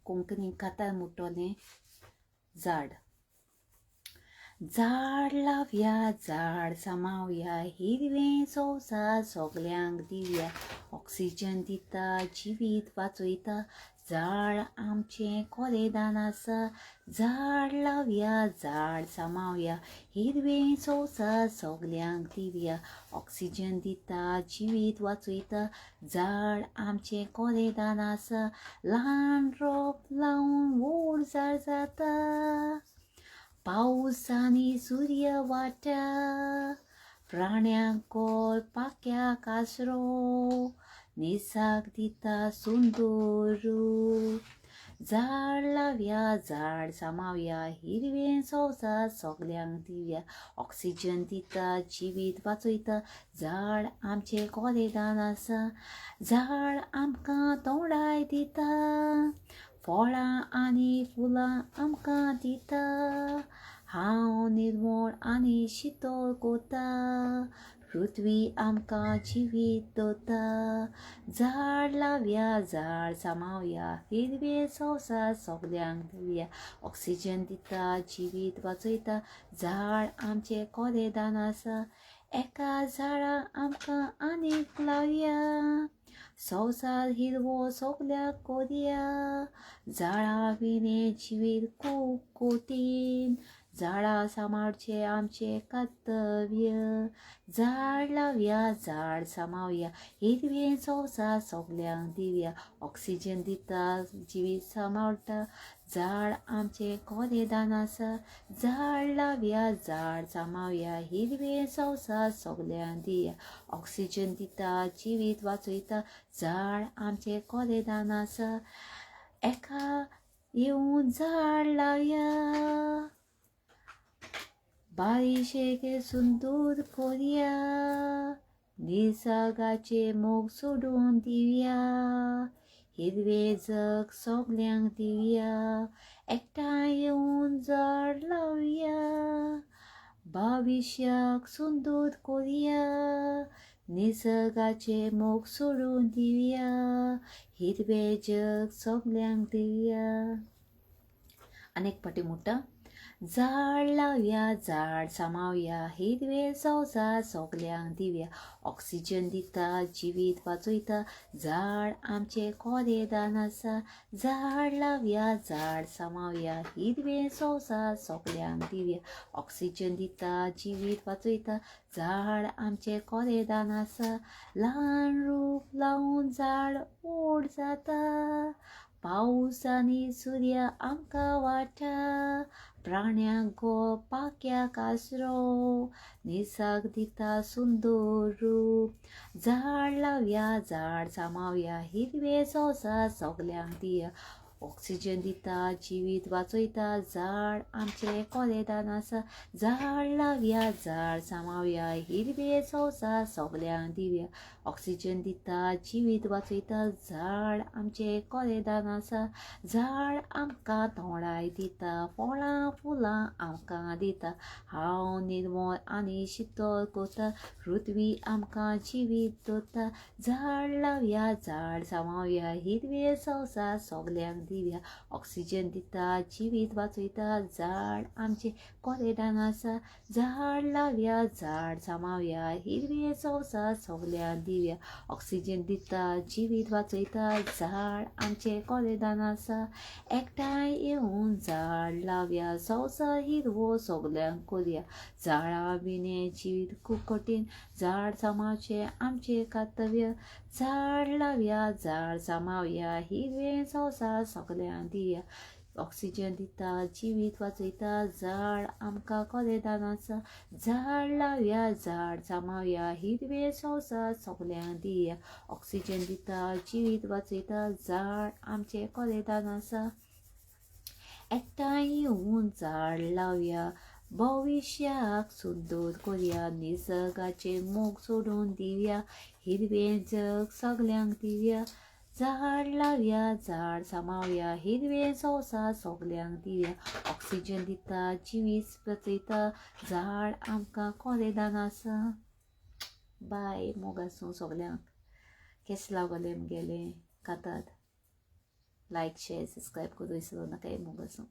कोंकणी कथा मुटोलें झाड. झाड लावया झाड सामावया हिरवें संवसार सगल्यांक दिवया ऑक्सिजन दिता जिवीत वाचयता झाड आमचें कोलेदान आसा. झाड लावया झाड सामावया हिरवें संवसार सगल्यांक दिवया ऑक्सिजन दिता जिवीत वाचयता झाड आमचें कोलेदान आसा. ल्हान रोप लावन व्हड झाड जाता. पाऊस आनी सूर्य वाटा प्राण्यांक कोल पाक्याक आसरो निसर्ग दिता सुंदर रूप. झाड लावया झाड सामावया हिरवें संवसार सगल्यांक दिवया ऑक्सिजन दिता जिवीत वाचयता झाड आमचें कोलेदान आसा. झाड आमकां तोंडाय दिता फळां आनी फुलां आमकां दिता. हांव निर्मळ आनी शितळ कोता पृथ्वी आमकां जिवीत दवरता. झाड लावया झाड सामावया हिरवें संवसार सगल्यांक दिवया ऑक्सिजन दिता जिवीत वाचयता झाड आमचें कोलेदान आसा. एका झाडाक आमकां आनीक लावया संवसार हिरवो सगल्यांक कोरया. झाडां विणे जिवीत खूब कठीण झाडां सांबाळचें आमचें कर्तव्य. झाड लावया झाड सामावया हिरवें संवसार सगल्यांक दिवया ऑक्सिजन दिता जिवीत सांबाळटा झाड आमचें कोलेदान आसा. झाड लावया झाड सामावया हिरवें संवसार सगल्यांक दिवया ऑक्सिजन दिता जिवीत वाचयता झाड आमचें कोलेदान आसा. एका येवन झाड लावया बारिशेक सुंदर कोरया निसर्गाचे मोग सोडून दिवया हिरवें जग सगल्यांक दिवया. एकठांय येवन झाड लावया भविष्याक सुंदर कोरया निसर्गाचे मोग सोडून दिवया हिरवें जग सगल्यांक दिवया. अनेक पाटी म्हणटा. झाड लावया झाड सामावया हिरवें संवसार सगल्यांक दिवया ऑक्सिजन दिता जिवीत वाचयता झाड आमचें कोलेदान आसा. झाड लावया झाड सामावया हिरवें संवसार सगल्यांक दिवया ऑक्सिजन दिता जिवीत वाचयता झाड आमचें कोलेदान आसा. ल्हान रूप लावन झाड व्हड जाता. पाऊस आनी सूर्य आमकां वाटा प्राण्यांक पाक्याक आसरो निसर्ग दिता सुंदर रूप. झाड लावया झाड सामावया हिरवें संवसार सगल्यांक दिवया ऑक्सिजन दिता जिवीत वाचयता झाड आमचें कोलेदान आसा. झाड लावया झाड सामावया हिरवें संवसार सगल्यांक दिवया ऑक्सिजन दिता जिवीत वाचयता झाड आमचें कोलेदान आसा. झाड आमकां तोंडाय दिता फळां फुलां आमकां दिता. हांव निर्मळ आनी शितळ कोता पृथ्वी आमकां जिवीत दवरता. झाड लावया झाड सामावया हिरवें संवसार सगल्यांक दिवया ऑक्सिजन दिता जिवीत वाचयता झाड आमचें कोलेदान आसा. झाड लावया झाड सामावया हिरवें संवसार सगल्यांक दिवया ऑक्सिजन दिता जिवीत वाचयता झाड आमचें कोलेदान आसा. एकठांय येवन झाड लावया संवसार हिरवो सगल्यांक कोरया. झाडां विणे जिवीत खूब कठीण झाड सांबाळचें आमचें कर्तव्य. झाड लावया झाड सामावया हिरवें संवसार सगल्यांक दिवया ऑक्सिजन दिता जिवीत वाचयता झाड आमकां कोलेदान आसा. झाड लावया झाड सामावया हिरवें संवसार सगल्यांक दिवया ऑक्सिजन दिता जिवीत वाचयता झाड आमचें कोलेदान आसा. एकठांय येवन झाड लावया भविष्याक सुंदर कोरया निसर्गाचे मोग सोडून दिवया हिरवें जग सगल्यांक दिवया. झाड लावया झाड सामावया हिरवें संवसार सगल्यांक दिवया ऑक्सिजन दिता जिवीत वाचयता झाड आमकां कोलेदान आसा. बाय मोग आसूं सगल्यांक. केस लागोलें म्हगेलें कातात. लाईक शेअर सबस्क्राईब करू विसरू नका. मोबाईल